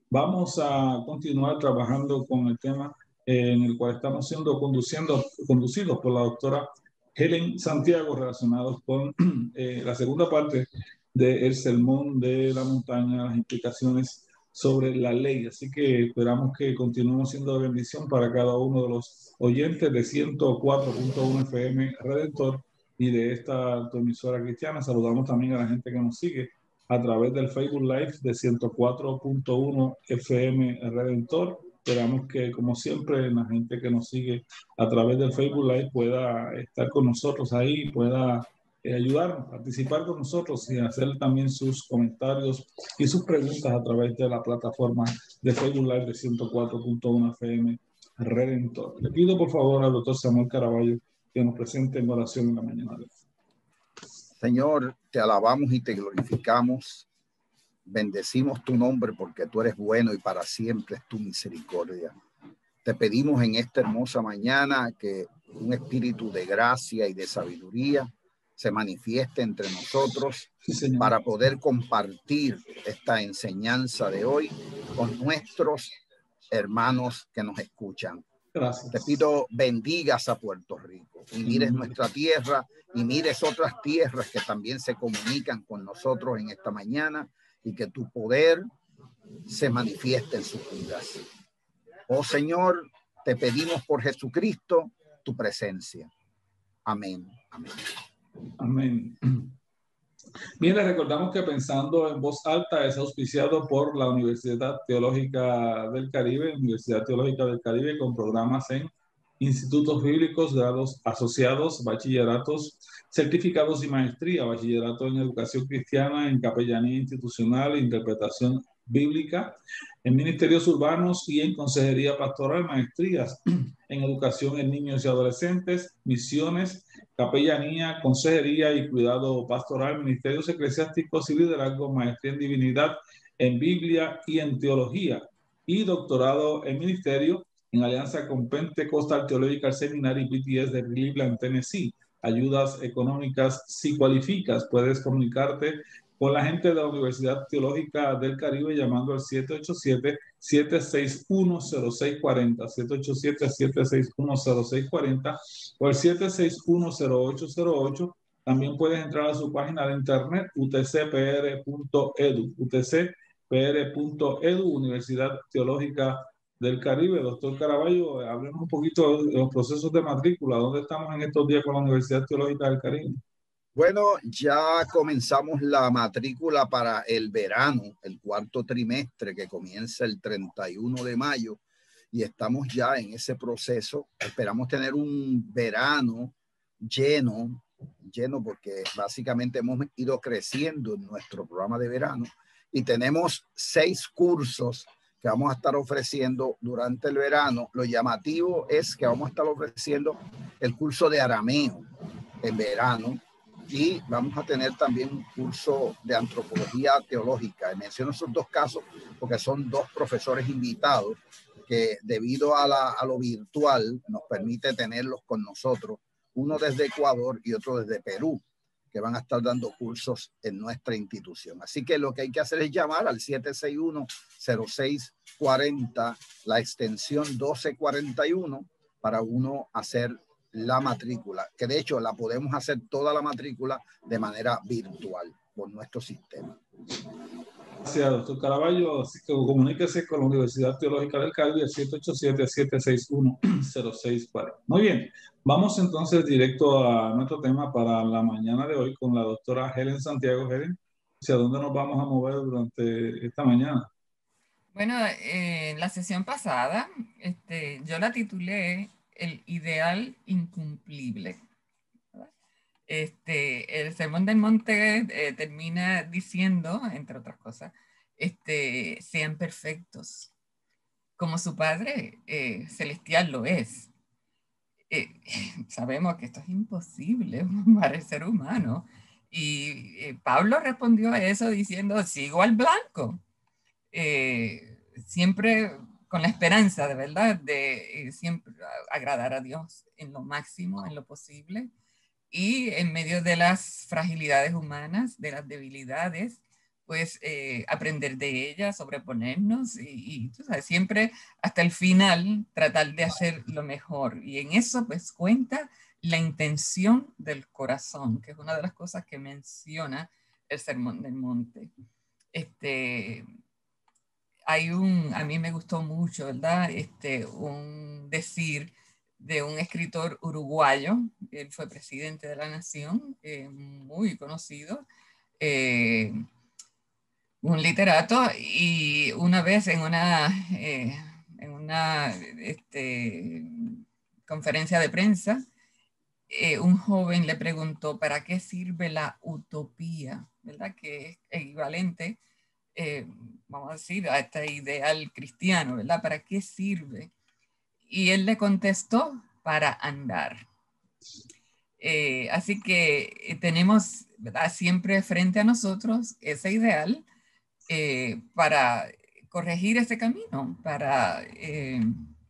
Vamos a continuar trabajando con el tema en el cual estamos siendo conducidos por la doctora Helen Santiago, relacionados con la segunda parte del Sermón de la Montaña, las implicaciones sobre la ley. Así que esperamos que continuemos siendo de bendición para cada uno de los oyentes de 104.1 FM Redentor y de esta tu emisora cristiana. Saludamos también a la gente que nos sigue a través del Facebook Live de 104.1 FM Redentor. Esperamos que, como siempre, la gente que nos sigue a través del Facebook Live pueda estar con nosotros ahí, pueda ayudarnos, participar con nosotros y hacer también sus comentarios y sus preguntas a través de la plataforma de Facebook Live de 104.1 FM Redentor. Le pido por favor al doctor Samuel Caraballo que nos presente en oración en la mañana de hoy. Señor, te alabamos y te glorificamos. Bendecimos tu nombre porque tú eres bueno y para siempre es tu misericordia. Te pedimos en esta hermosa mañana que un espíritu de gracia y de sabiduría se manifieste entre nosotros, sí, para poder compartir esta enseñanza de hoy con nuestros hermanos que nos escuchan. Gracias. Te pido bendigas a Puerto Rico y mires nuestra tierra y mires otras tierras que también se comunican con nosotros en esta mañana y que tu poder se manifieste en sus vidas. Oh Señor, te pedimos por Jesucristo tu presencia. Amén. Amén. Amén. Bien, les recordamos que Pensando en Voz Alta es auspiciado por la Universidad Teológica del Caribe, Universidad Teológica del Caribe, con programas en institutos bíblicos, grados asociados, bachilleratos, certificados y maestría, bachillerato en educación cristiana, en capellanía institucional, interpretación bíblica, en ministerios urbanos y en consejería pastoral, maestrías en educación en niños y adolescentes, misiones, capellanía, consejería y cuidado pastoral, ministerios eclesiásticos y liderazgo, maestría en divinidad, en Biblia y en teología, y doctorado en ministerio en alianza con Pentecostal Theological Seminary PTS de Cleveland, Tennessee. Ayudas económicas si cualificas. Puedes comunicarte con la gente de la Universidad Teológica del Caribe llamando al 787-761-0640, 787-761-0640 o el 761-0808. También puedes entrar a su página de internet utcpr.edu, utcpr.edu, Universidad Teológica del Caribe. Doctor Caraballo, hablemos un poquito de los procesos de matrícula. ¿Dónde estamos en estos días con la Universidad Teológica del Caribe? Bueno, ya comenzamos la matrícula para el verano, el cuarto trimestre que comienza el 31 de mayo y estamos ya en ese proceso. Esperamos tener un verano lleno porque básicamente hemos ido creciendo en nuestro programa de verano y tenemos 6 cursos que vamos a estar ofreciendo durante el verano. Lo llamativo es que vamos a estar ofreciendo el curso de arameo en verano. Y vamos a tener también un curso de antropología teológica. Menciono esos 2 casos porque son 2 profesores invitados que debido a lo virtual nos permite tenerlos con nosotros, uno desde Ecuador y otro desde Perú, que van a estar dando cursos en nuestra institución. Así que lo que hay que hacer es llamar al 761-0640, la extensión 1241, para uno hacer la matrícula, que de hecho la podemos hacer toda la matrícula de manera virtual por nuestro sistema. Gracias, doctor Caraballo. Así que comuníquese con la Universidad Teológica del Caribe, el 787-761-0640. Muy bien, vamos entonces directo a nuestro tema para la mañana de hoy con la doctora Helen Santiago. Helen, ¿hacia dónde nos vamos a mover durante esta mañana? Bueno, en la sesión pasada, yo la titulé El ideal incumplible. El Sermón del Monte termina diciendo, entre otras cosas, sean perfectos, como su Padre celestial lo es. Sabemos que esto es imposible para el ser humano. Y Pablo respondió a eso diciendo, sigo al blanco. Siempre con la esperanza de verdad de siempre agradar a Dios en lo máximo, en lo posible, y en medio de las fragilidades humanas, de las debilidades, pues aprender de ella, sobreponernos y tú sabes, siempre hasta el final tratar de hacer lo mejor. Y en eso pues cuenta la intención del corazón, que es una de las cosas que menciona el Sermón del Monte. A mí me gustó mucho, ¿verdad? Un decir de un escritor uruguayo, él fue presidente de la nación, muy conocido, un literato, y una vez en una conferencia de prensa, un joven le preguntó, ¿para qué sirve la utopía? ¿Verdad? Que es equivalente, vamos a decir, a este ideal cristiano, ¿verdad? ¿Para qué sirve? Y él le contestó, para andar. Así que tenemos, ¿verdad?, siempre frente a nosotros ese ideal para corregir ese camino, para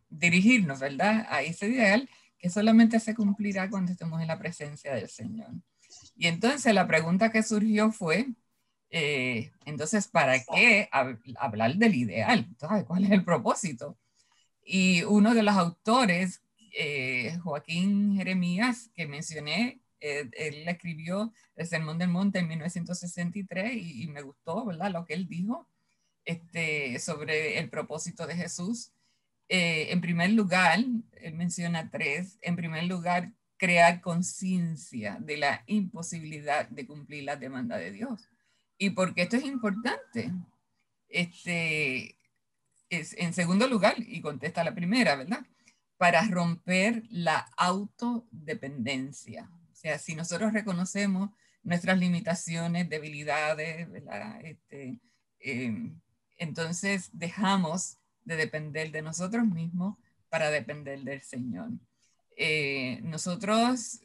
dirigirnos, ¿verdad?, a ese ideal que solamente se cumplirá cuando estemos en la presencia del Señor. Y entonces la pregunta que surgió fue, entonces, ¿para qué hablar del ideal? Entonces, ¿cuál es el propósito? Y uno de los autores, Joaquín Jeremías, que mencioné, él escribió El Sermón del Monte en 1963 y me gustó, ¿verdad?, lo que él dijo sobre el propósito de Jesús. En primer lugar, él menciona tres. En primer lugar, crear conciencia de la imposibilidad de cumplir la demanda de Dios. ¿Y por qué esto es importante? En segundo lugar, y contesta la primera, ¿verdad?, para romper la autodependencia. O sea, si nosotros reconocemos nuestras limitaciones, debilidades, ¿verdad?, entonces dejamos de depender de nosotros mismos para depender del Señor. Nosotros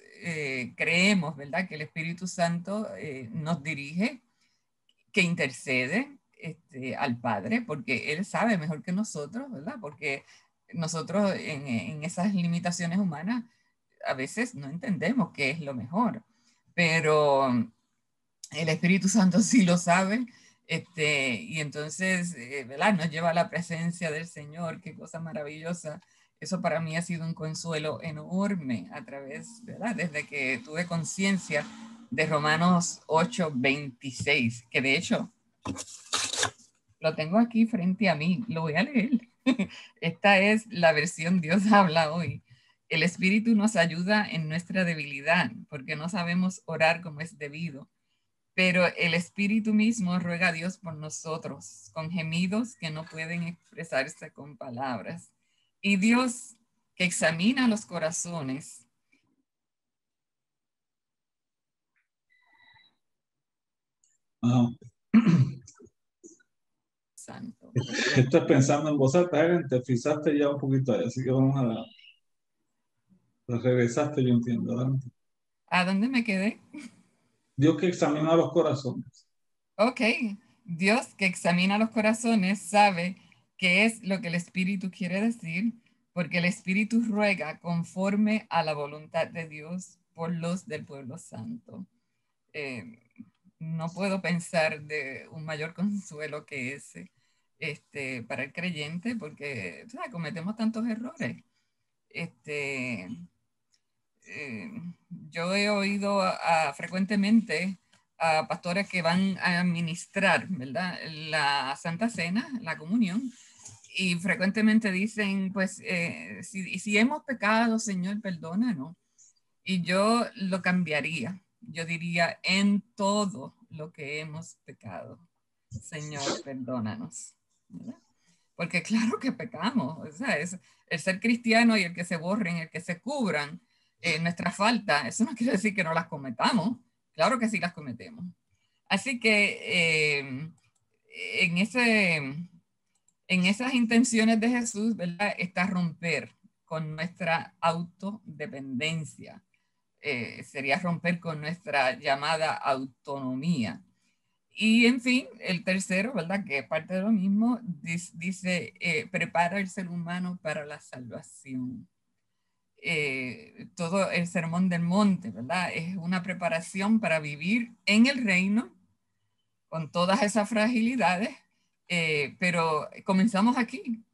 creemos, ¿verdad?, que el Espíritu Santo nos dirige, que intercede al Padre, porque Él sabe mejor que nosotros, ¿verdad? Porque nosotros en esas limitaciones humanas a veces no entendemos qué es lo mejor, pero el Espíritu Santo sí lo sabe, y entonces, ¿verdad?, nos lleva a la presencia del Señor, qué cosa maravillosa. Eso para mí ha sido un consuelo enorme a través, ¿verdad?, desde que tuve conciencia de Romanos 8:26, que de hecho lo tengo aquí frente a mí, lo voy a leer. Esta es la versión Dios habla hoy. El Espíritu nos ayuda en nuestra debilidad, porque no sabemos orar como es debido. Pero el Espíritu mismo ruega a Dios por nosotros, con gemidos que no pueden expresarse con palabras. Y Dios, que examina los corazones, santo. Estás pensando en voz alta, Helen, te fijaste ya un poquito ahí, así que vamos a regresaste, yo entiendo. Adelante. ¿A dónde me quedé? Dios que examina los corazones. Ok, Dios que examina los corazones sabe qué es lo que el Espíritu quiere decir, porque el Espíritu ruega conforme a la voluntad de Dios por los del pueblo santo. No puedo pensar de un mayor consuelo que ese para el creyente, porque ¿sabes?, cometemos tantos errores. Yo he oído frecuentemente a pastores que van a administrar, ¿verdad?, la Santa Cena, la comunión, y frecuentemente dicen, pues, si hemos pecado, Señor, perdónanos. Y yo lo cambiaría. Yo diría, en todo lo que hemos pecado, Señor, perdónanos, ¿verdad? Porque claro que pecamos, o sea, es el ser cristiano y el que se borren, el que se cubran nuestra falta, eso no quiere decir que no las cometamos, claro que sí las cometemos. Así que en esas intenciones de Jesús, ¿verdad?, está romper con nuestra autodependencia, sería romper con nuestra llamada autonomía. Y en fin, el tercero, ¿verdad?, que es parte de lo mismo, dice, prepara el ser humano para la salvación. Todo el Sermón del Monte, ¿verdad?, es una preparación para vivir en el reino con todas esas fragilidades, pero comenzamos aquí.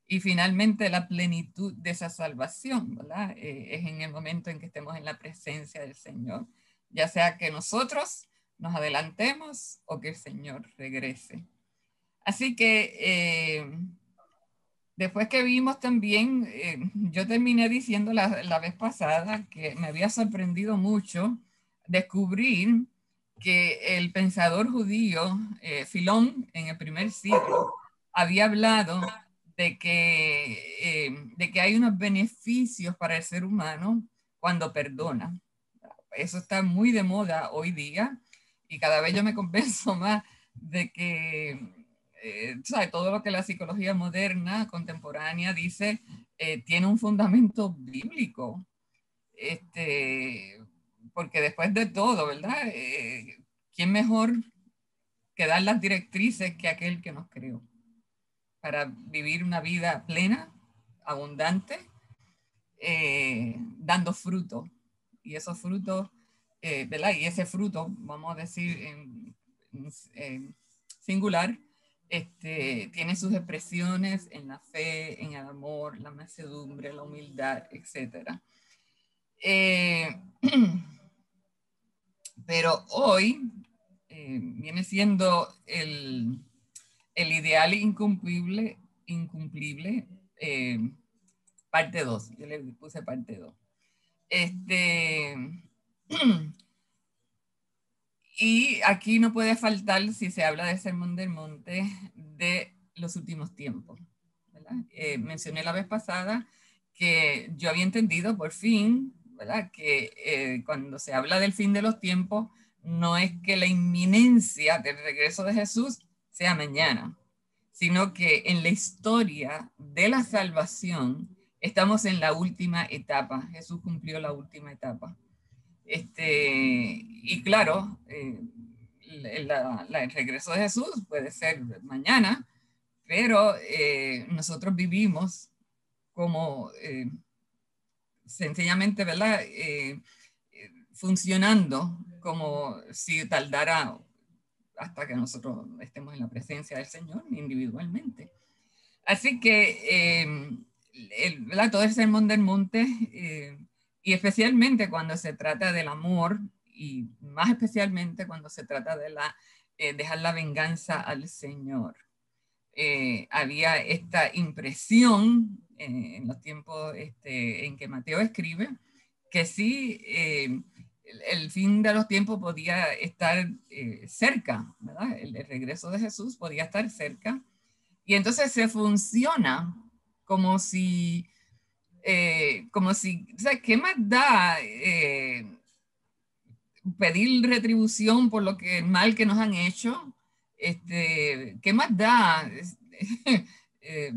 Y finalmente la plenitud de esa salvación, ¿verdad? Es en el momento en que estemos en la presencia del Señor, ya sea que nosotros nos adelantemos o que el Señor regrese. Así que después que vimos también, yo terminé diciendo la vez pasada que me había sorprendido mucho descubrir que el pensador judío Filón en el primer siglo había hablado de que hay unos beneficios para el ser humano cuando perdona. Eso está muy de moda hoy día y cada vez yo me convenzo más de que ¿sabes? Todo lo que la psicología moderna, contemporánea, dice tiene un fundamento bíblico. Porque después de todo, ¿verdad? ¿Quién mejor que dar las directrices que aquel que nos creó para vivir una vida plena, abundante, dando fruto? Y esos frutos, ¿verdad? Y ese fruto, vamos a decir en singular, tiene sus expresiones en la fe, en el amor, la mansedumbre, la humildad, etc. Pero hoy viene siendo el ideal incumplible, parte 2. Yo le puse parte 2. Y aquí no puede faltar, si se habla de Sermón del Monte, de los últimos tiempos, ¿verdad? Mencioné la vez pasada que yo había entendido por fin, ¿verdad? Que cuando se habla del fin de los tiempos, no es que la inminencia del regreso de Jesús sea mañana, sino que en la historia de la salvación estamos en la última etapa. Jesús cumplió la última etapa. Y claro, el regreso de Jesús puede ser mañana, pero nosotros vivimos como sencillamente, ¿verdad? Funcionando como si tardara hasta que nosotros estemos en la presencia del Señor individualmente. Así que ¿verdad? Todo el Sermón del Monte, y especialmente cuando se trata del amor, y más especialmente cuando se trata de dejar la venganza al Señor. Había esta impresión en los tiempos en que Mateo escribe, que sí, el fin de los tiempos podía estar cerca, ¿verdad? El regreso de Jesús podía estar cerca. Y entonces se funciona como si, ¿sabes? ¿Qué más da pedir retribución por lo que el mal que nos han hecho? ¿Qué más da eh,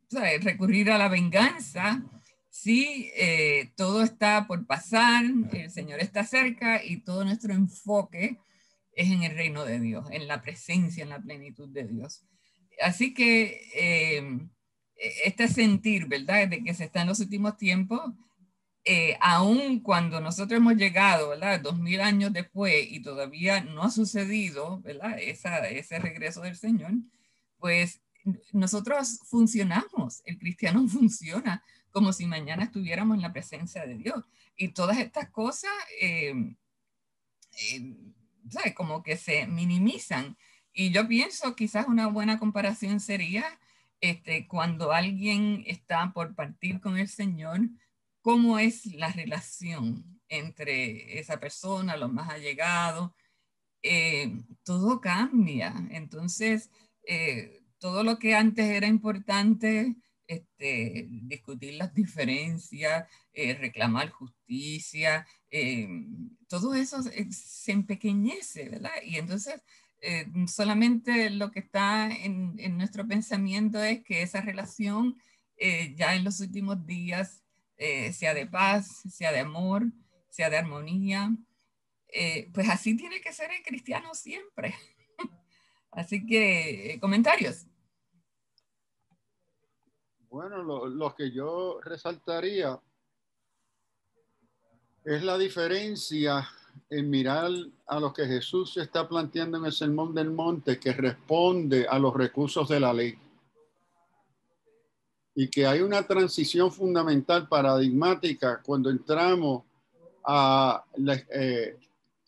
¿sabes? Recurrir a la venganza si todo está por pasar, el Señor está cerca y todo nuestro enfoque es en el reino de Dios, en la presencia, en la plenitud de Dios? Así que este sentir, ¿verdad?, de que se está en los últimos tiempos, aun cuando nosotros hemos llegado, ¿verdad?, 2000 años después y todavía no ha sucedido, ¿verdad?, ese regreso del Señor, pues nosotros funcionamos, el cristiano funciona como si mañana estuviéramos en la presencia de Dios. Y todas estas cosas, ¿sabes?, como que se minimizan. Y yo pienso quizás una buena comparación sería cuando alguien está por partir con el Señor, ¿cómo es la relación entre esa persona, los más allegados? Todo cambia. Entonces, todo lo que antes era importante, discutir las diferencias, reclamar justicia, todo eso se empequeñece, ¿verdad? Y entonces solamente lo que está en nuestro pensamiento es que esa relación ya en los últimos días sea de paz, sea de amor, sea de armonía. Pues así tiene que ser el cristiano siempre. Así que, comentarios. Bueno, lo que yo resaltaría es la diferencia en mirar a lo que Jesús está planteando en el Sermón del Monte, que responde a los recursos de la ley. Y que hay una transición fundamental paradigmática cuando entramos a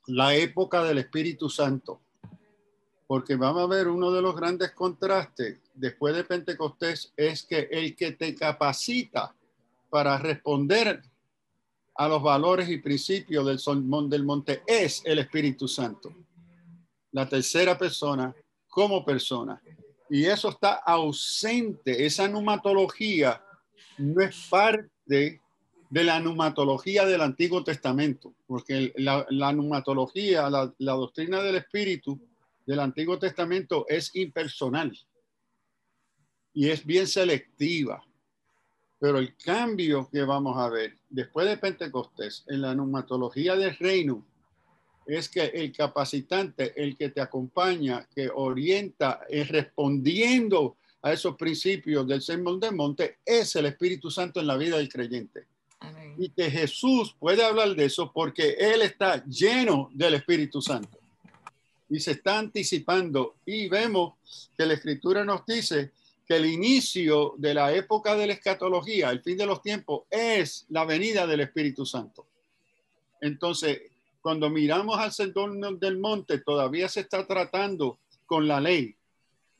la época del Espíritu Santo. Porque vamos a ver, uno de los grandes contrastes después de Pentecostés es que el que te capacita para responder a los valores y principios del Sermón del Monte es el Espíritu Santo, la tercera persona como persona. Y eso está ausente. Esa numatología no es parte de la numatología del Antiguo Testamento, porque la numatología, la doctrina del Espíritu del Antiguo Testamento es impersonal y es bien selectiva. Pero el cambio que vamos a ver después de Pentecostés en la numatología del reino es que el capacitante, el que te acompaña, que orienta, respondiendo a esos principios del Sermón del Monte, es el Espíritu Santo en la vida del creyente. Amén. Y que Jesús puede hablar de eso porque Él está lleno del Espíritu Santo. Y se está anticipando. Y vemos que la Escritura nos dice que el inicio de la época de la escatología, el fin de los tiempos, es la venida del Espíritu Santo. Entonces, cuando miramos al Sermón del Monte, todavía se está tratando con la ley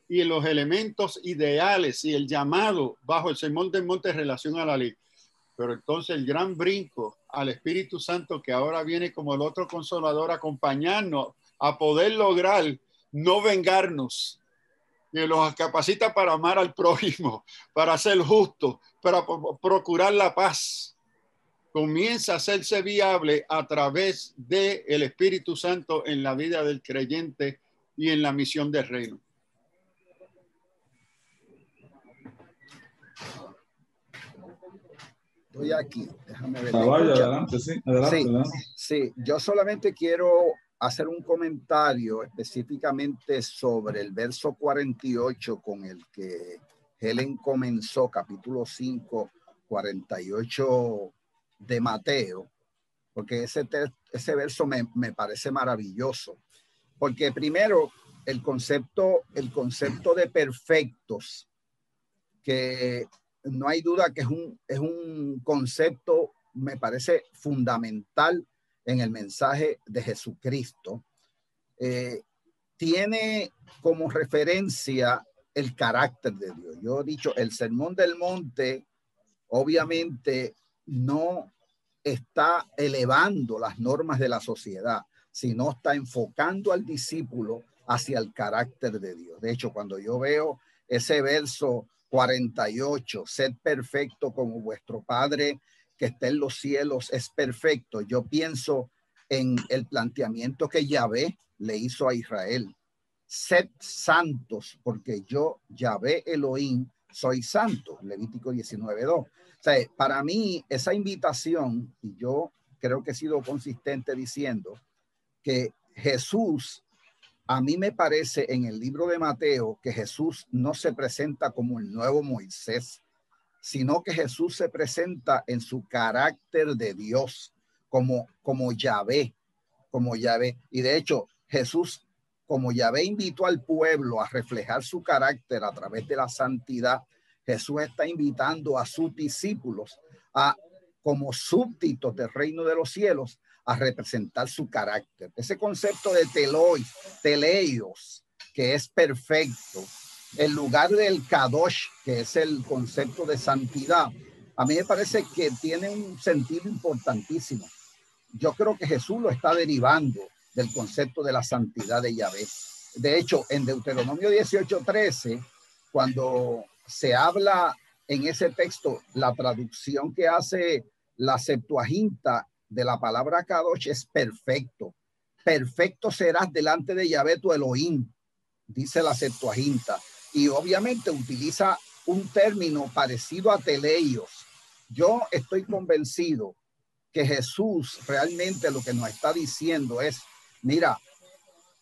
y los elementos ideales y el llamado bajo el Sermón del Monte en relación a la ley. Pero entonces el gran brinco al Espíritu Santo, que ahora viene como el otro consolador a acompañarnos a poder lograr no vengarnos, que los capacita para amar al prójimo, para ser justos, para procurar la paz, comienza a hacerse viable a través del Espíritu Santo en la vida del creyente y en la misión del reino. Estoy aquí, déjame ver. Vaya, adelante, sí, adelante, sí, adelante. Sí, yo solamente quiero hacer un comentario específicamente sobre el verso 48 con el que Helen comenzó, capítulo 5, 48 de Mateo, porque ese verso me parece maravilloso, porque primero el concepto de perfectos, que no hay duda que es un concepto, me parece fundamental en el mensaje de Jesucristo. Tiene como referencia el carácter de Dios. Yo he dicho, el Sermón del Monte obviamente no está elevando las normas de la sociedad, sino está enfocando al discípulo hacia el carácter de Dios. De hecho, cuando yo veo ese verso 48, sed perfecto como vuestro Padre que está en los cielos es perfecto, yo pienso en el planteamiento que Yahvé le hizo a Israel. Sed santos porque yo, Yahvé Elohim, soy santo. Levítico 19:2. O sea, para mí esa invitación, y yo creo que he sido consistente diciendo que Jesús, a mí me parece en el libro de Mateo que Jesús no se presenta como el nuevo Moisés, sino que Jesús se presenta en su carácter de Dios, como Yahvé, Y de hecho, Jesús, como Yahvé invitó al pueblo a reflejar su carácter a través de la santidad, Jesús está invitando a sus discípulos como súbditos del reino de los cielos, a representar su carácter. Ese concepto de teleios, que es perfecto, en lugar del kadosh, que es el concepto de santidad, a mí me parece que tiene un sentido importantísimo. Yo creo que Jesús lo está derivando del concepto de la santidad de Yahvé. De hecho, en Deuteronomio 18:13, cuando se habla en ese texto, la traducción que hace la Septuaginta de la palabra Kadosh es perfecto. Perfecto serás delante de Yahvé tu Elohim, dice la Septuaginta. Y obviamente utiliza un término parecido a teleios. Yo estoy convencido que Jesús realmente lo que nos está diciendo es, mira,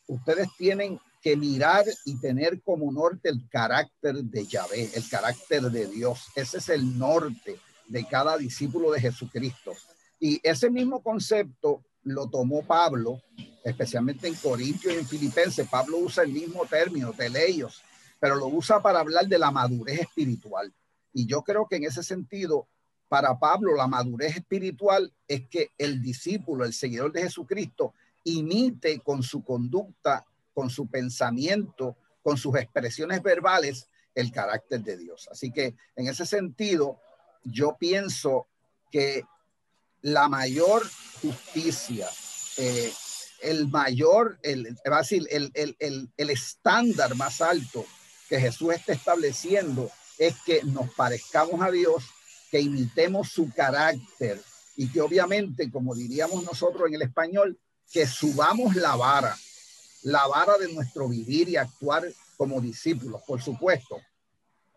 ustedes tienen que mirar y tener como norte el carácter de Yahvé, el carácter de Dios. Ese es el norte de cada discípulo de Jesucristo. Y ese mismo concepto lo tomó Pablo, especialmente en Corintios y en Filipenses. Pablo usa el mismo término, teleios, pero lo usa para hablar de la madurez espiritual. Y yo creo que en ese sentido, para Pablo, la madurez espiritual es que el discípulo, el seguidor de Jesucristo, imite con su conducta, con su pensamiento, con sus expresiones verbales, el carácter de Dios. Así que en ese sentido, yo pienso que la mayor justicia, el estándar más alto que Jesús está estableciendo es que nos parezcamos a Dios, que imitemos su carácter y que obviamente, como diríamos nosotros en el español, que subamos la vara de nuestro vivir y actuar como discípulos. Por supuesto,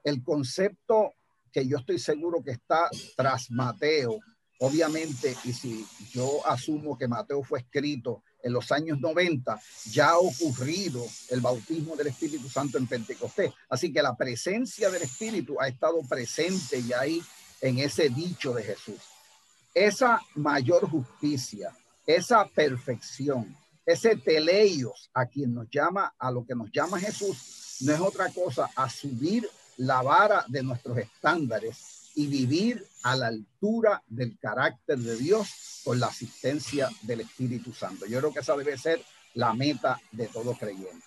el concepto que yo estoy seguro que está tras Mateo, obviamente, y si yo asumo que Mateo fue escrito en los años 90, ya ha ocurrido el bautismo del Espíritu Santo en Pentecostés. Así que la presencia del Espíritu ha estado presente ya ahí en ese dicho de Jesús. Esa mayor justicia, esa perfección, ese teleios a quien nos llama, a lo que nos llama Jesús, no es otra cosa a subir la vara de nuestros estándares y vivir a la altura del carácter de Dios con la asistencia del Espíritu Santo. Yo creo que esa debe ser la meta de todo creyente.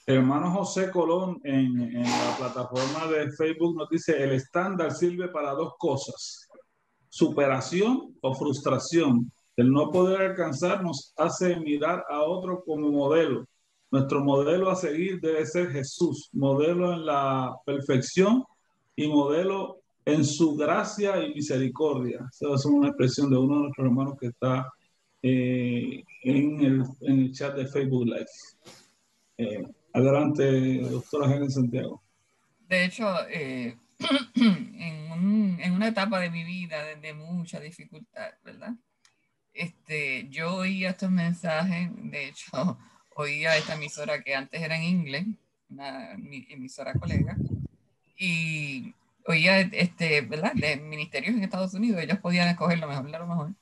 Hermano José Colón en la plataforma de Facebook nos dice: el estándar sirve para dos cosas: superación o frustración. El no poder alcanzar nos hace mirar a otro como modelo. Nuestro modelo a seguir debe ser Jesús, modelo en la perfección y modelo en su gracia y misericordia. Esa es una expresión de uno de nuestros hermanos que está en el chat de Facebook Live. Adelante, doctora Helen Santiago. De hecho, en una etapa de mi vida de mucha dificultad, ¿verdad? Yo oía estos mensajes, de hecho, oía esta emisora que antes era en inglés, una emisora colega, y oía, ¿verdad? De ministerios en Estados Unidos, ellos podían escoger lo mejor de lo mejor.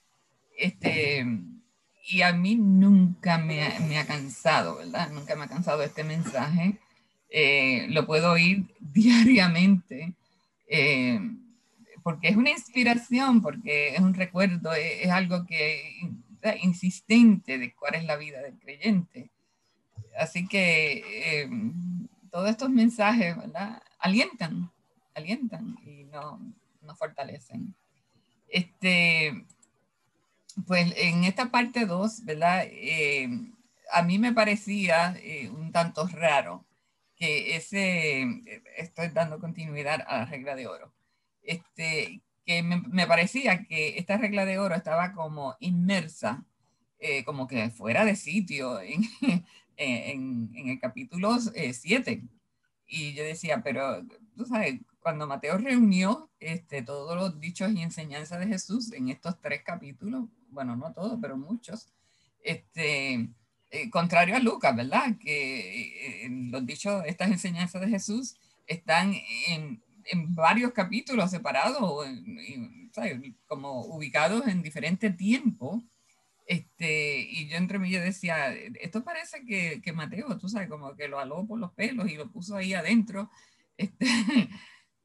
Y a mí nunca me ha cansado, ¿verdad? Nunca me ha cansado este mensaje. Lo puedo oír diariamente, porque es una inspiración, porque es un recuerdo, es algo que insistente de cuál es la vida del creyente. Así que todos estos mensajes, ¿verdad? Alientan y nos fortalecen. Pues en esta parte 2, ¿verdad? A mí me parecía un tanto raro que estoy dando continuidad a la regla de oro. Que me parecía que esta regla de oro estaba como inmersa, como que fuera de sitio en el capítulo 7. Y yo decía, pero tú sabes, cuando Mateo reunió todos los dichos y enseñanzas de Jesús en estos 3 capítulos, bueno, no todos, pero muchos, contrario a Lucas, ¿verdad? Que los dichos, estas enseñanzas de Jesús están en varios capítulos separados, ¿sabes? Como ubicados en diferentes tiempos. Y yo entre mí yo decía, esto parece que Mateo, tú sabes, como que lo aló por los pelos y lo puso ahí adentro.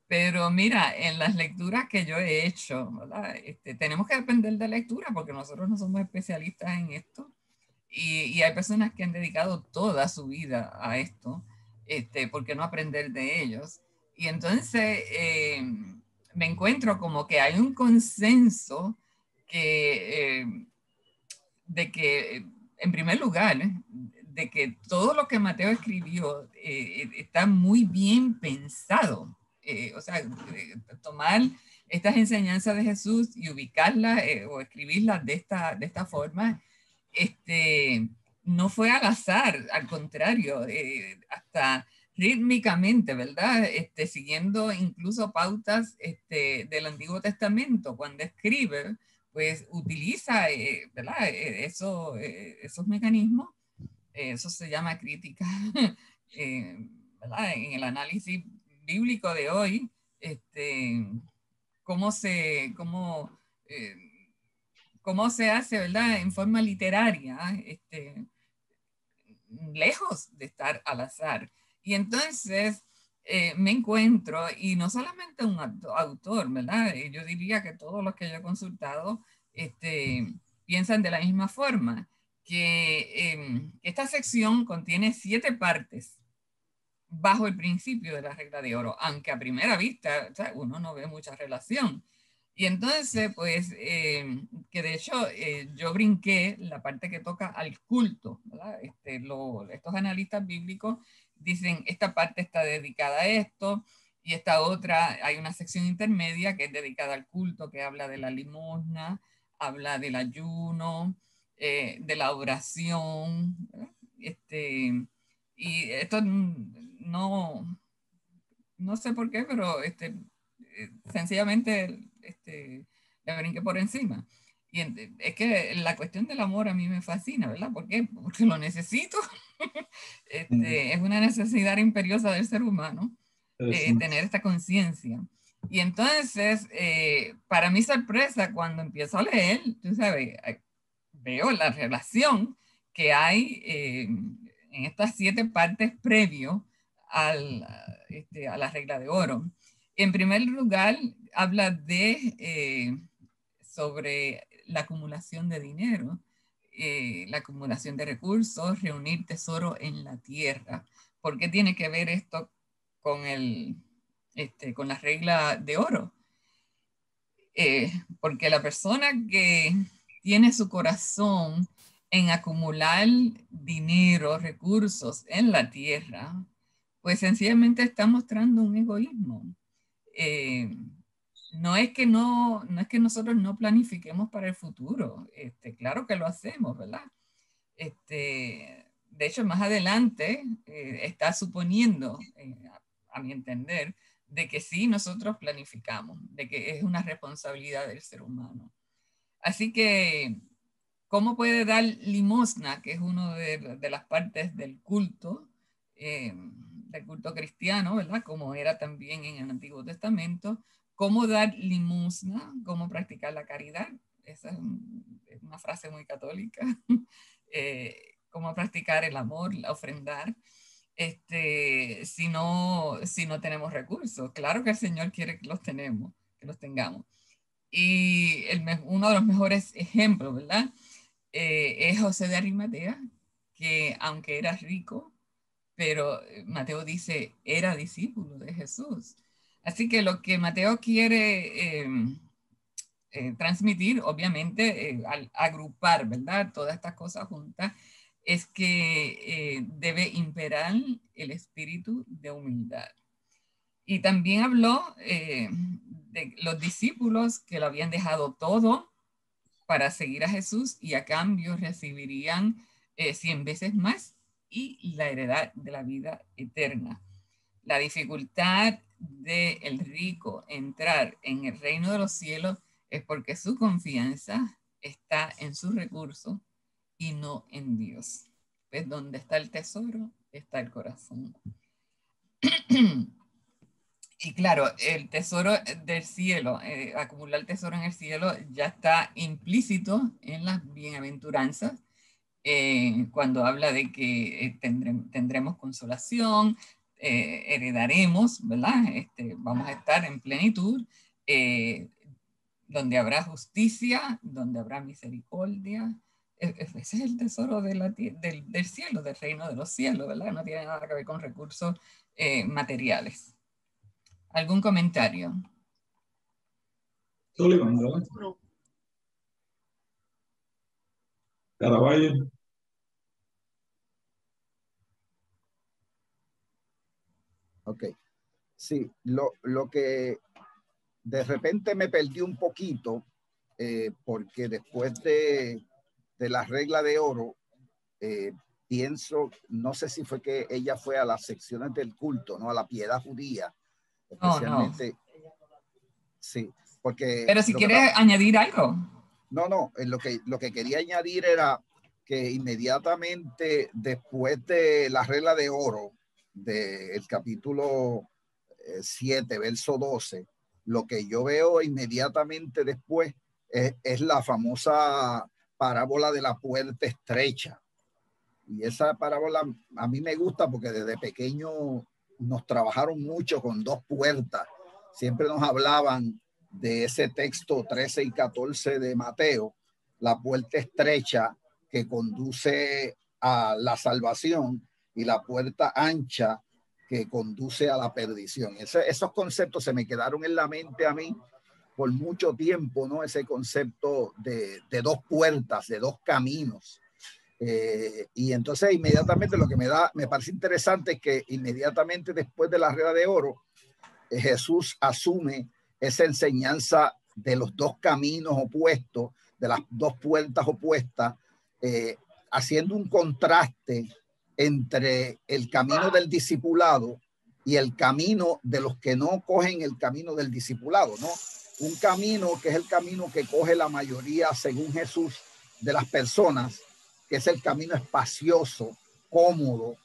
Pero mira, en las lecturas que yo he hecho, ¿verdad? Tenemos que depender de lectura porque nosotros no somos especialistas en esto. Y hay personas que han dedicado toda su vida a esto. ¿Por qué no aprender de ellos? Y entonces me encuentro como que hay un consenso de que, en primer lugar, de que todo lo que Mateo escribió está muy bien pensado. O sea, tomar estas enseñanzas de Jesús y ubicarlas o escribirlas de esta forma, no fue al azar, al contrario, hasta rítmicamente, ¿verdad? Siguiendo incluso pautas del Antiguo Testamento, cuando escribe, pues utiliza, ¿verdad? Esos mecanismos, eso se llama crítica, ¿verdad? En el análisis bíblico de hoy, cómo cómo se hace, ¿verdad? En forma literaria, lejos de estar al azar. Y entonces me encuentro, y no solamente un autor, ¿verdad? Yo diría que todos los que yo he consultado piensan de la misma forma, que esta sección contiene 7 partes bajo el principio de la regla de oro, aunque a primera vista, o sea, uno no ve mucha relación. Y entonces, pues, que de hecho yo brinqué la parte que toca al culto, ¿verdad? Estos analistas bíblicos dicen, esta parte está dedicada a esto, y esta otra, hay una sección intermedia que es dedicada al culto, que habla de la limosna, habla del ayuno, de la oración, ¿verdad? Y esto no sé por qué, pero sencillamente le brinqué por encima. Y es que la cuestión del amor a mí me fascina, ¿verdad? ¿Por qué? Porque lo necesito. Es una necesidad imperiosa del ser humano tener esta conciencia. Y entonces, para mi sorpresa, cuando empiezo a leer, tú sabes, veo la relación que hay en estas 7 partes previo a la regla de oro. En primer lugar, habla sobre la acumulación de dinero, la acumulación de recursos, reunir tesoro en la tierra. ¿Por qué tiene que ver esto con con la regla de oro? Porque la persona que tiene su corazón en acumular dinero, recursos en la tierra, pues sencillamente está mostrando un egoísmo. No es que nosotros no planifiquemos para el futuro. Claro que lo hacemos, ¿verdad? De hecho, más adelante está suponiendo, a mi entender, de que sí nosotros planificamos, de que es una responsabilidad del ser humano. Así que, ¿cómo puede dar limosna, que es una de las partes del culto cristiano, ¿verdad? Como era también en el Antiguo Testamento? ¿Cómo dar limosna? ¿Cómo practicar la caridad? Esa es una frase muy católica. Cómo practicar el amor, ofrendar, si no tenemos recursos. Claro que el Señor quiere que los tengamos. Y uno de los mejores ejemplos, ¿verdad? Es José de Arimatea, que aunque era rico, pero Mateo dice, era discípulo de Jesús. Así que lo que Mateo quiere transmitir, obviamente, al agrupar, ¿verdad? Todas estas cosas juntas, es que debe imperar el espíritu de humildad. Y también habló de los discípulos que lo habían dejado todo para seguir a Jesús y a cambio recibirían 100 veces más y la heredad de la vida eterna. La dificultad del rico entrar en el reino de los cielos es porque su confianza está en sus recursos y no en Dios. Pues donde está el tesoro, está el corazón. Y claro, el tesoro del cielo, acumular tesoro en el cielo ya está implícito en las bienaventuranzas, cuando habla de que tendremos consolación, heredaremos, ¿verdad? Vamos a estar en plenitud, donde habrá justicia, donde habrá misericordia. Ese es el tesoro del cielo, del reino de los cielos, ¿verdad? No tiene nada que ver con recursos materiales. ¿Algún comentario? Sullivan, ¿verdad? Caraballo. Ok. Sí, lo que de repente me perdí un poquito, porque después de la regla de oro, pienso, no sé si fue que ella fue a las secciones del culto, ¿no? A la piedad judía, especialmente. No. Sí, porque... Pero si quieres añadir algo. No, lo que quería añadir era que inmediatamente después de la regla de oro, del capítulo 7, verso 12, lo que yo veo inmediatamente después es la famosa parábola de la puerta estrecha. Y esa parábola a mí me gusta porque desde pequeño nos trabajaron mucho con dos puertas. Siempre nos hablaban de ese texto 13 y 14 de Mateo, la puerta estrecha que conduce a la salvación y la puerta ancha que conduce a la perdición. Esos conceptos se me quedaron en la mente a mí por mucho tiempo, ¿no? Ese concepto de dos puertas, de dos caminos. Y entonces inmediatamente lo que me parece interesante es que inmediatamente después de la regla de oro, Jesús asume esa enseñanza de los dos caminos opuestos, de las dos puertas opuestas, haciendo un contraste entre el camino del discipulado y el camino de los que no cogen el camino del discipulado, ¿no? Un camino que es el camino que coge la mayoría, según Jesús, de las personas, que es el camino espacioso, cómodo.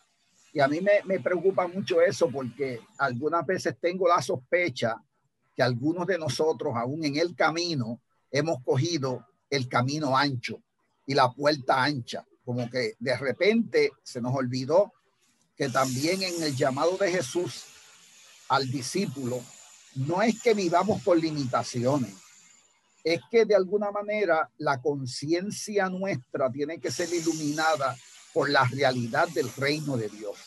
Y a mí me preocupa mucho eso porque algunas veces tengo la sospecha que algunos de nosotros, aún en el camino, hemos cogido el camino ancho y la puerta ancha. Como que de repente se nos olvidó que también en el llamado de Jesús al discípulo, no es que vivamos por limitaciones, es que de alguna manera la conciencia nuestra tiene que ser iluminada por la realidad del reino de Dios.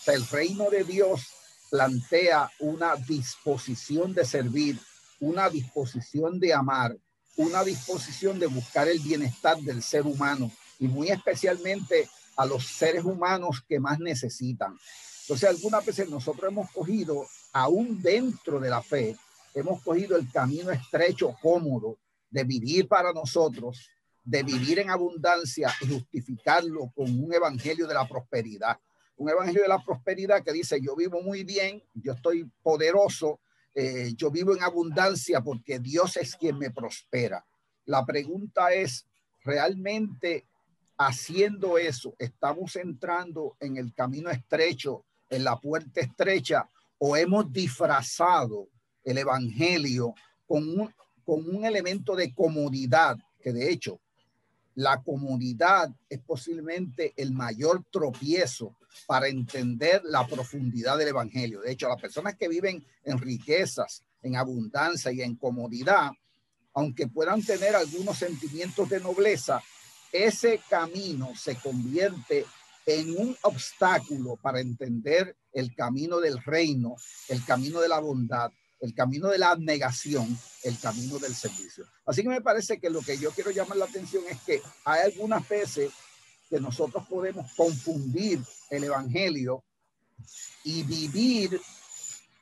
O sea, el reino de Dios plantea una disposición de servir, una disposición de amar, una disposición de buscar el bienestar del ser humano y muy especialmente a los seres humanos que más necesitan. Entonces, algunas veces nosotros hemos cogido, aún dentro de la fe, hemos cogido el camino estrecho, cómodo, de vivir para nosotros, de vivir en abundancia y justificarlo con un evangelio de la prosperidad. Un evangelio de la prosperidad que dice, yo vivo muy bien, yo estoy poderoso, yo vivo en abundancia porque Dios es quien me prospera. La pregunta es, ¿realmente haciendo eso estamos entrando en el camino estrecho, en la puerta estrecha, o hemos disfrazado el evangelio con un elemento de comodidad, que de hecho la comodidad es posiblemente el mayor tropiezo para entender la profundidad del evangelio? De hecho, las personas que viven en riquezas, en abundancia y en comodidad, aunque puedan tener algunos sentimientos de nobleza, ese camino se convierte en un obstáculo para entender el camino del reino, el camino de la bondad, el camino de la abnegación, el camino del servicio. Así que me parece que lo que yo quiero llamar la atención es que hay algunas veces que nosotros podemos confundir el evangelio y vivir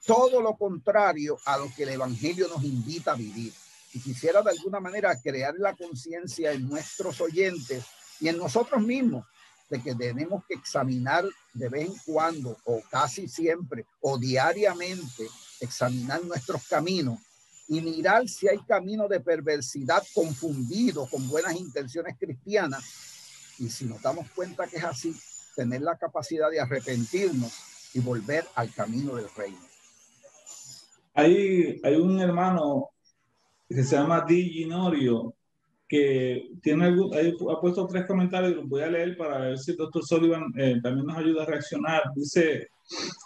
todo lo contrario a lo que el evangelio nos invita a vivir. Y quisiera de alguna manera crear la conciencia en nuestros oyentes y en nosotros mismos de que tenemos que examinar de vez en cuando o casi siempre o diariamente, examinar nuestros caminos y mirar si hay caminos de perversidad confundidos con buenas intenciones cristianas. Y si nos damos cuenta que es así, tener la capacidad de arrepentirnos y volver al camino del reino. Hay un hermano que se llama Di Ginorio, que ha puesto 3 comentarios, los voy a leer para ver si el doctor Sullivan también nos ayuda a reaccionar. Dice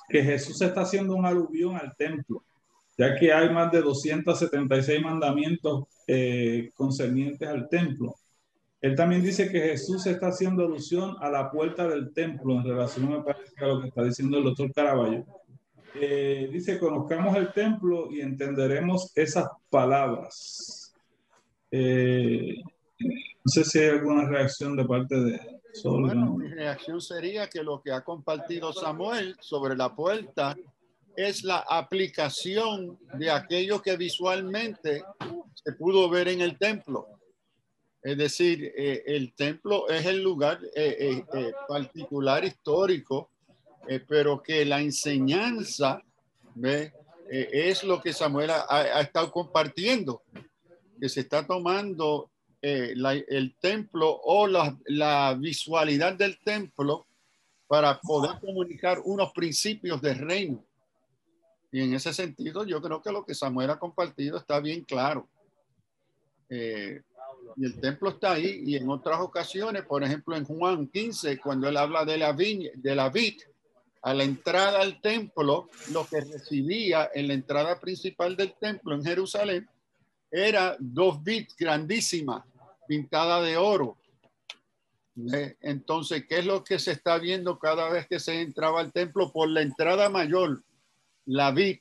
que Jesús está haciendo un aluvión al templo, ya que hay más de 276 mandamientos concernientes al templo. Él también dice que Jesús está haciendo alusión a la puerta del templo en relación, me parece, a lo que está diciendo el doctor Caraballo. Dice, conozcamos el templo y entenderemos esas palabras. No sé si hay alguna reacción de parte de Sullivan. Bueno, mi reacción sería que lo que ha compartido Samuel sobre la puerta es la aplicación de aquello que visualmente se pudo ver en el templo. Es decir, el templo es el lugar particular histórico, pero que la enseñanza es lo que Samuel ha estado compartiendo, que se está tomando el templo o la visualidad del templo para poder comunicar unos principios del reino. Y en ese sentido, yo creo que lo que Samuel ha compartido está bien claro. y el templo está ahí. Y en otras ocasiones, por ejemplo, en Juan 15, cuando él habla de la viña, de la vid, a la entrada al templo, lo que recibía en la entrada principal del templo en Jerusalén era 2 vid grandísimas, pintadas de oro. Entonces, ¿qué es lo que se está viendo cada vez que se entraba al templo? Por la entrada mayor, la vid.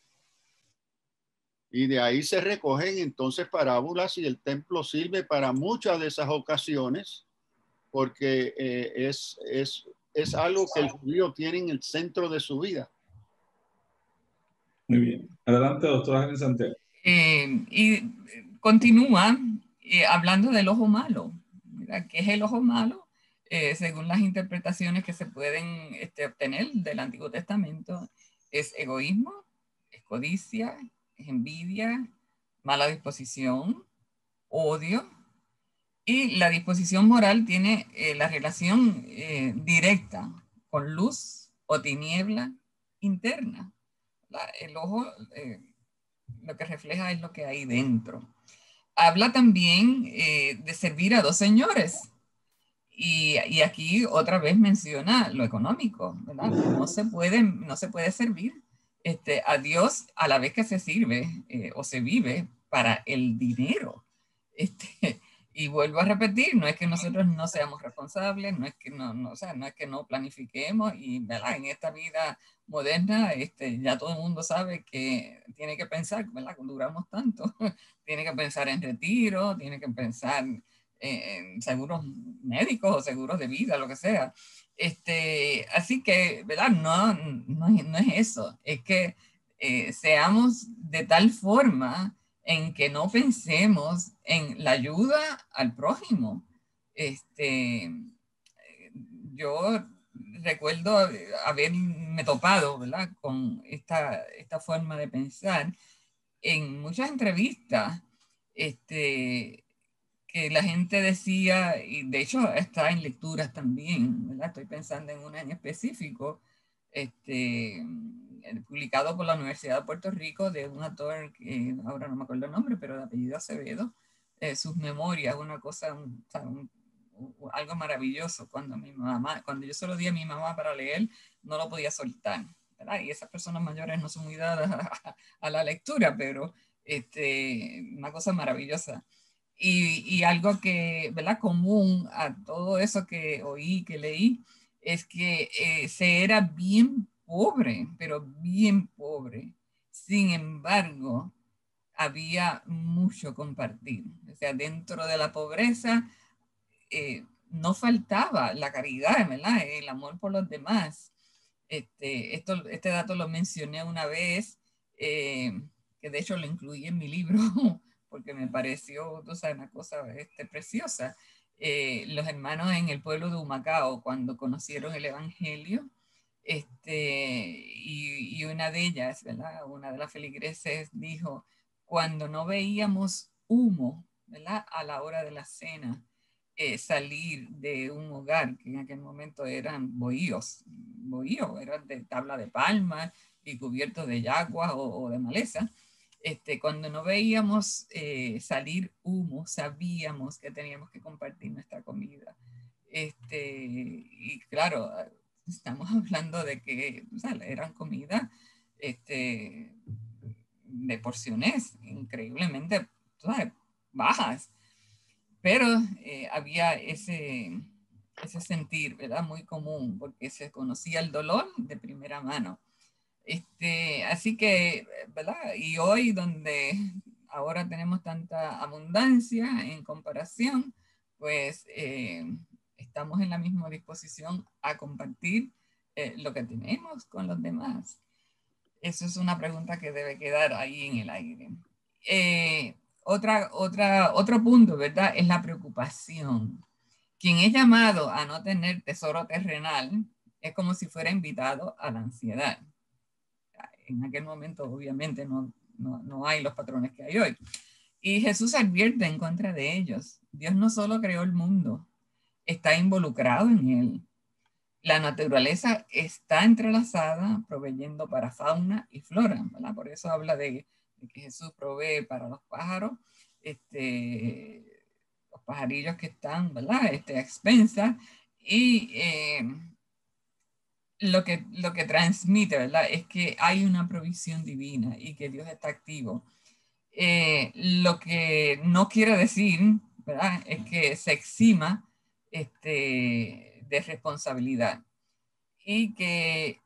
Y de ahí se recogen entonces parábolas, y el templo sirve para muchas de esas ocasiones, porque es algo que el judío tiene en el centro de su vida. Muy bien. Adelante, doctora Helen Santiago. Y continúa hablando del ojo malo. ¿Verdad? ¿Qué es el ojo malo? Según las interpretaciones que se pueden obtener del Antiguo Testamento, es egoísmo, es codicia, es envidia, mala disposición, odio. Y la disposición moral tiene la relación directa con luz o tiniebla interna. El ojo lo que refleja es lo que hay dentro. Habla también de servir a 2 señores. Y aquí otra vez menciona lo económico, ¿verdad? No se puede servir a Dios a la vez que se sirve o se vive para el dinero. Y vuelvo a repetir, no es que nosotros no seamos responsables, no es que o sea, no es que no planifiquemos, y ¿verdad? En esta vida moderna ya todo el mundo sabe que tiene que pensar, ¿verdad? Cuando duramos tanto, tiene que pensar en retiro, tiene que pensar en seguros médicos o seguros de vida, lo que sea. Así que, ¿verdad? No es eso, es que seamos de tal forma en que no pensemos en la ayuda al prójimo. Yo recuerdo haberme topado, ¿verdad? Con esta forma de pensar en muchas entrevistas, que la gente decía, y de hecho está en lecturas también, ¿verdad? Estoy pensando en una en específico, publicado por la Universidad de Puerto Rico, de un autor que ahora no me acuerdo el nombre, pero de apellido Acevedo, sus memorias, una cosa, algo maravilloso. Cuando yo se lo di a mi mamá para leer, no lo podía soltar, ¿verdad? Y esas personas mayores no son muy dadas a la lectura, pero una cosa maravillosa. Y algo que, ¿verdad? Común a todo eso que oí, que leí, es que se era bien pobre, pero bien pobre. Sin embargo, había mucho compartir. O sea, dentro de la pobreza no faltaba la caridad, ¿verdad? El amor por los demás. Este dato lo mencioné una vez, que de hecho lo incluí en mi libro, porque me pareció, tú sabes, una cosa preciosa. Los hermanos en el pueblo de Humacao, cuando conocieron el Evangelio, y una de ellas, ¿verdad? Una de las feligreses dijo, cuando no veíamos humo, ¿verdad? A la hora de la cena, salir de un hogar, que en aquel momento eran bohíos, eran de tabla de palma y cubiertos de yaguas o de maleza. Cuando no veíamos salir humo, sabíamos que teníamos que compartir nuestra comida. Y claro, estamos hablando de que, o sea, eran comida de porciones increíblemente, ¿sabes?, bajas, pero había ese sentir, ¿verdad?, muy común, porque se conocía el dolor de primera mano. Así que, ¿verdad? Y hoy, donde ahora tenemos tanta abundancia en comparación, pues estamos en la misma disposición a compartir lo que tenemos con los demás. Eso es una pregunta que debe quedar ahí en el aire. Otro punto, ¿verdad? Es la preocupación. Quien es llamado a no tener tesoro terrenal es como si fuera invitado a la ansiedad. En aquel momento, obviamente, no hay los patrones que hay hoy. Y Jesús advierte en contra de ellos. Dios no solo creó el mundo, está involucrado en él. La naturaleza está entrelazada, proveyendo para fauna y flora, ¿verdad? Por eso habla de que Jesús provee para los pájaros, los pajarillos que están, ¿verdad? A expensas, y lo que transmite, ¿verdad? Es que hay una provisión divina y que Dios está activo. Lo que no quiere decir, ¿verdad? Es que se exima de responsabilidad, y que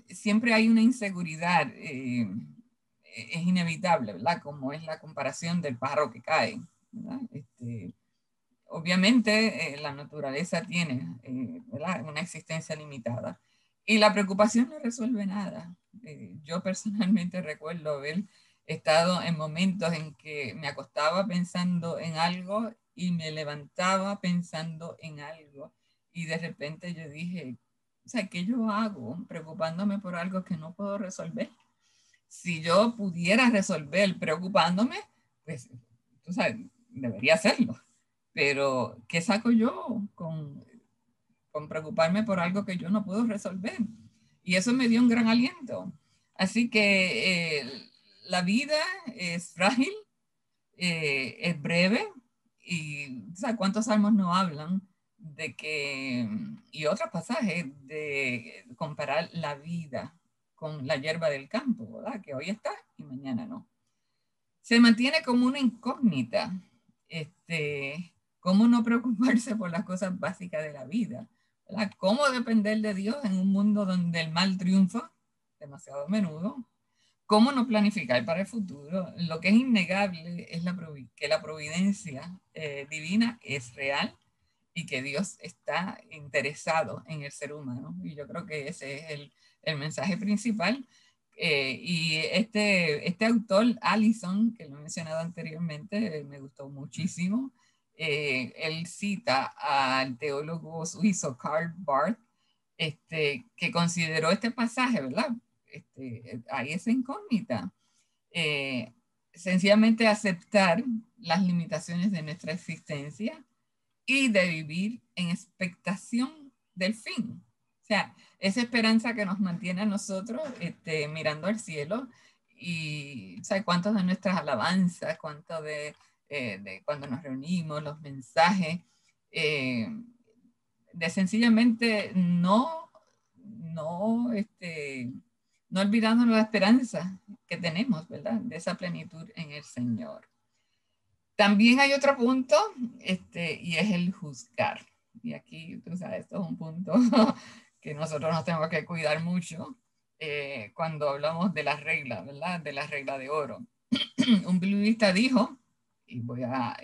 siempre hay una inseguridad, es inevitable, ¿verdad? Como es la comparación del pájaro que cae, ¿verdad? Obviamente la naturaleza tiene, ¿verdad? Una existencia limitada, y la preocupación no resuelve nada. Yo personalmente recuerdo haber estado en momentos en que me acostaba pensando en algo y me levantaba pensando en algo, y de repente yo dije, o sea, ¿qué yo hago preocupándome por algo que no puedo resolver? Si yo pudiera resolver preocupándome, pues, tú sabes, debería hacerlo. Pero, ¿qué saco yo con preocuparme por algo que yo no puedo resolver? Y eso me dio un gran aliento. Así que la vida es frágil, es breve, y ¿sabes cuántos salmos no hablan de que, y otros pasajes, de comparar la vida con la hierba del campo, ¿verdad? Que hoy está y mañana no. Se mantiene como una incógnita. ¿Cómo no preocuparse por las cosas básicas de la vida? ¿Verdad? ¿Cómo depender de Dios en un mundo donde el mal triunfa demasiado a menudo? ¿Cómo no planificar para el futuro? Lo que es innegable es que la providencia divina es real, y que Dios está interesado en el ser humano. Y yo creo que ese es el mensaje principal. Y este autor, Allison, que lo he mencionado anteriormente, me gustó muchísimo. Él cita al teólogo suizo Karl Barth, que consideró este pasaje, ¿verdad? Hay esa incógnita. Sencillamente aceptar las limitaciones de nuestra existencia y de vivir en expectación del fin. O sea, esa esperanza que nos mantiene a nosotros mirando al cielo. Y ¿sabe cuántos de nuestras alabanzas, cuánto de cuando nos reunimos, los mensajes, de sencillamente no olvidándonos la esperanza que tenemos, ¿verdad? De esa plenitud en el Señor. También hay otro punto, y es el juzgar. Y aquí, tú sabes, esto es un punto que nosotros nos tenemos que cuidar mucho cuando hablamos de las reglas, ¿verdad? De la regla de oro. Un biblista dijo, y voy a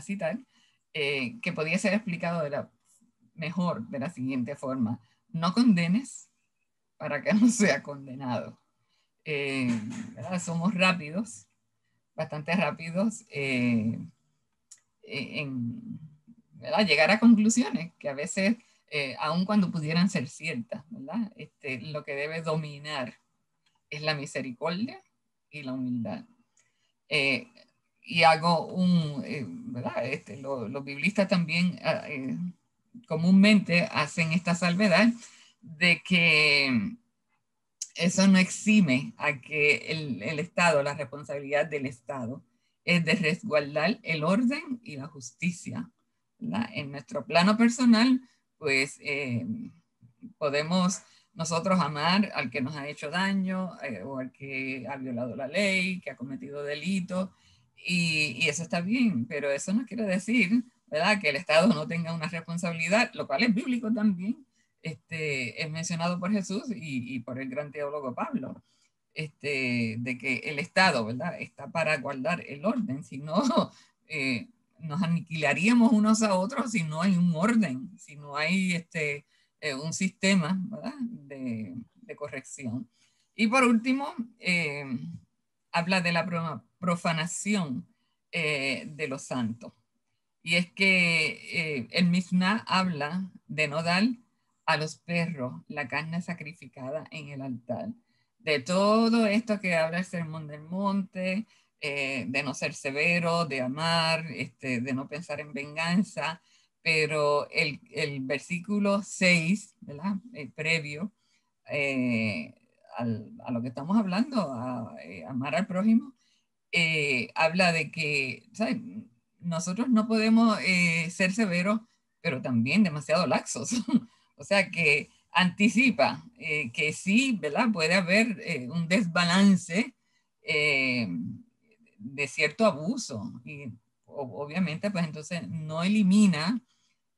citar, que podía ser explicado de la siguiente forma: no condenes para que no sea condenado. Somos rápidos, bastante rápidos en ¿verdad? Llegar a conclusiones que a veces, aun cuando pudieran ser ciertas, ¿verdad? Lo que debe dominar es la misericordia y la humildad. Y hago ¿verdad? Los biblistas también comúnmente hacen esta salvedad de que eso no exime a que el Estado, la responsabilidad del Estado, es de resguardar el orden y la justicia, ¿verdad? En nuestro plano personal, pues podemos nosotros amar al que nos ha hecho daño, o al que ha violado la ley, que ha cometido delitos, y eso está bien, pero eso no quiere decir, ¿verdad?, que el Estado no tenga una responsabilidad, lo cual es bíblico también. Es mencionado por Jesús y por el gran teólogo Pablo, de que el Estado, ¿verdad?, está para guardar el orden. Si no, nos aniquilaríamos unos a otros si no hay un orden, si no hay un sistema, ¿verdad?, de corrección. Y por último, habla de la profanación de los santos. Y es que el Mishnah habla de no dar a los perros la carne sacrificada en el altar. De todo esto que habla el Sermón del Monte, de no ser severo, de amar, de no pensar en venganza, pero el versículo 6, ¿verdad? Previo a lo que estamos hablando, a amar al prójimo, habla de que, ¿sabes? Nosotros no podemos ser severos, pero también demasiado laxos. O sea, que anticipa que sí, ¿verdad? Puede haber un desbalance de cierto abuso. Y obviamente, pues entonces no elimina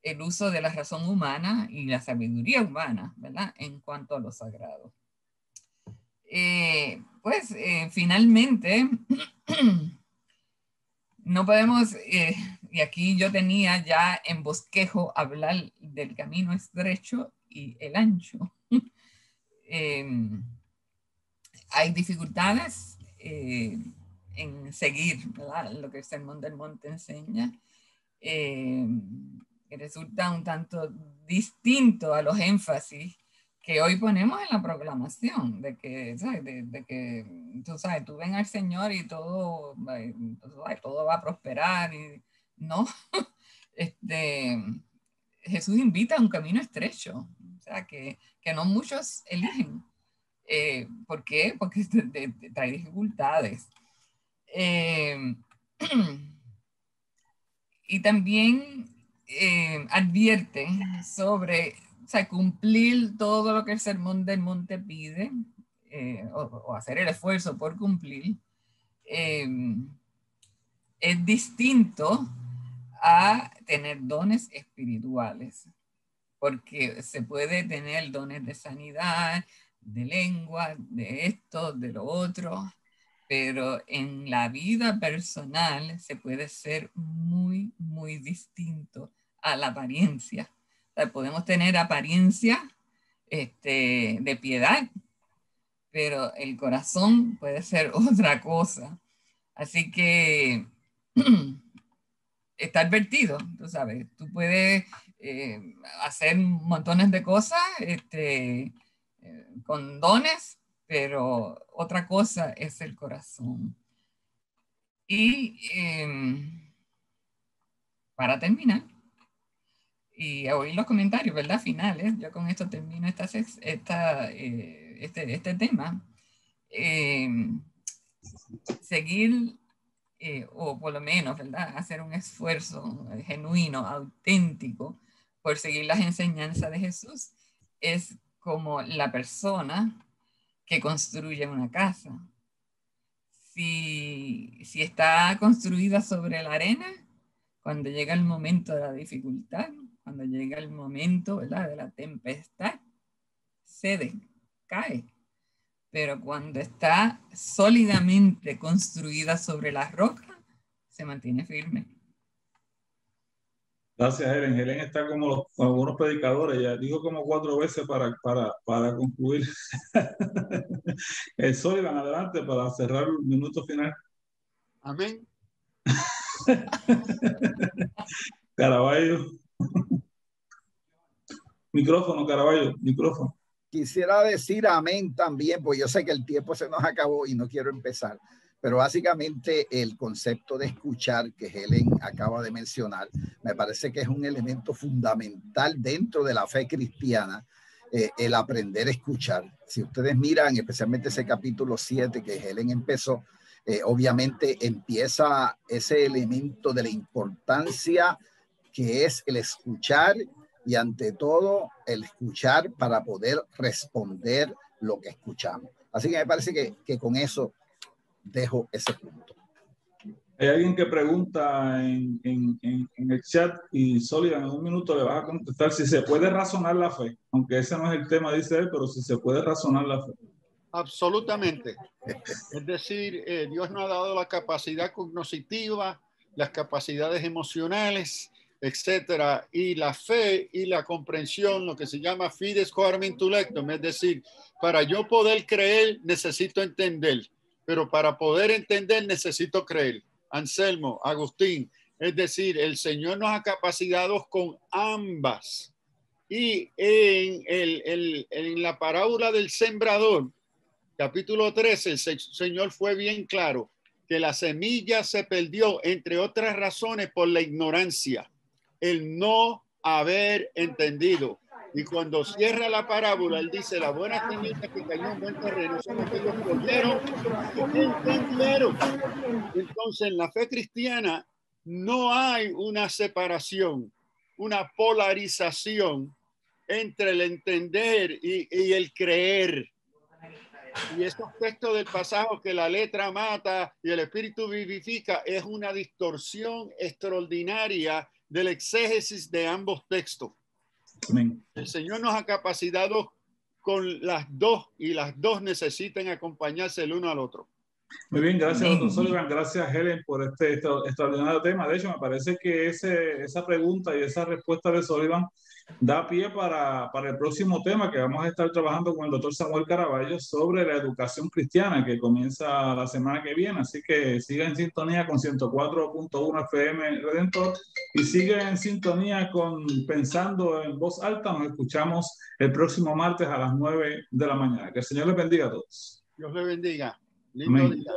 el uso de la razón humana y la sabiduría humana, ¿verdad? En cuanto a lo sagrado. Finalmente, no podemos, y aquí yo tenía ya en bosquejo hablar del camino estrecho y el ancho. Hay dificultades en seguir, ¿verdad? Lo que el Sermón del Monte enseña. Que resulta un tanto distinto a los énfasis que hoy ponemos en la proclamación, de que, ¿sabes? De que tú sabes, tú ven al Señor y todo, ¿sabes? Todo va a prosperar. Y no, Jesús invita a un camino estrecho, o sea, que no muchos eligen. ¿Por qué? Porque trae dificultades. Y también advierte sobre, o sea, cumplir todo lo que el Sermón del Monte pide, o hacer el esfuerzo por cumplir, es distinto a tener dones espirituales, porque se puede tener dones de sanidad, de lengua, de esto, de lo otro, pero en la vida personal se puede ser muy, muy distinto a la apariencia. O sea, podemos tener apariencia de piedad, pero el corazón puede ser otra cosa. Así que está advertido, tú sabes, tú puedes hacer montones de cosas con dones, pero otra cosa es el corazón. Y para terminar, y a oír los comentarios, ¿verdad? Finales, yo con esto termino este tema. Seguir, o por lo menos, ¿verdad? Hacer un esfuerzo genuino, auténtico, por seguir las enseñanzas de Jesús, es como la persona que construye una casa. Si está construida sobre la arena, cuando llega el momento de la dificultad, cuando llega el momento, ¿verdad?, de la tempestad, cede, cae. Pero cuando está sólidamente construida sobre la roca, se mantiene firme. Gracias, Helen. Helen está como algunos predicadores, ya dijo como 4 veces para concluir. El Sullivan, adelante para cerrar el minuto final. Amén. Caraballo. Micrófono, Caraballo, micrófono. Quisiera decir amén también, pues yo sé que el tiempo se nos acabó y no quiero empezar, pero básicamente el concepto de escuchar que Helen acaba de mencionar, me parece que es un elemento fundamental dentro de la fe cristiana, el aprender a escuchar. Si ustedes miran especialmente ese capítulo 7 que Helen empezó, obviamente empieza ese elemento de la importancia que es el escuchar, y ante todo el escuchar para poder responder lo que escuchamos. Así que me parece que con eso dejo ese punto. Hay alguien que pregunta en el chat y Sullivan en un minuto le vas a contestar si se puede razonar la fe, aunque ese no es el tema, dice él, pero si se puede razonar la fe. Absolutamente. Es decir, Dios nos ha dado la capacidad cognitiva, las capacidades emocionales, etcétera, y la fe y la comprensión, lo que se llama fides quorum intellectum, es decir, para yo poder creer necesito entender, pero para poder entender necesito creer. Anselmo, Agustín, es decir, el Señor nos ha capacitado con ambas. Y en la parábola del sembrador, capítulo 13, el Señor fue bien claro que la semilla se perdió, entre otras razones, por la ignorancia, el no haber entendido. Y cuando cierra la parábola, él dice, la buena semilla que cayó en buen terreno son aquellos que oyeron y entendieron. Entonces, en la fe cristiana no hay una separación, una polarización entre el entender y el creer. Y esos textos del pasaje que la letra mata y el espíritu vivifica es una distorsión extraordinaria del exégesis de ambos textos. Amén. El Señor nos ha capacitado con las dos y las dos necesitan acompañarse el uno al otro. Muy bien, gracias, doctor Sullivan. Gracias, Helen, por este extraordinario tema. De hecho, me parece que esa pregunta y esa respuesta de Sullivan da pie para el próximo tema que vamos a estar trabajando con el doctor Samuel Caraballo sobre la educación cristiana, que comienza la semana que viene. Así que siga en sintonía con 104.1 FM Redentor y sigue en sintonía con Pensando en Voz Alta. Nos escuchamos el próximo martes a las 9 de la mañana. Que el Señor les bendiga a todos. Dios le bendiga. Lindo día.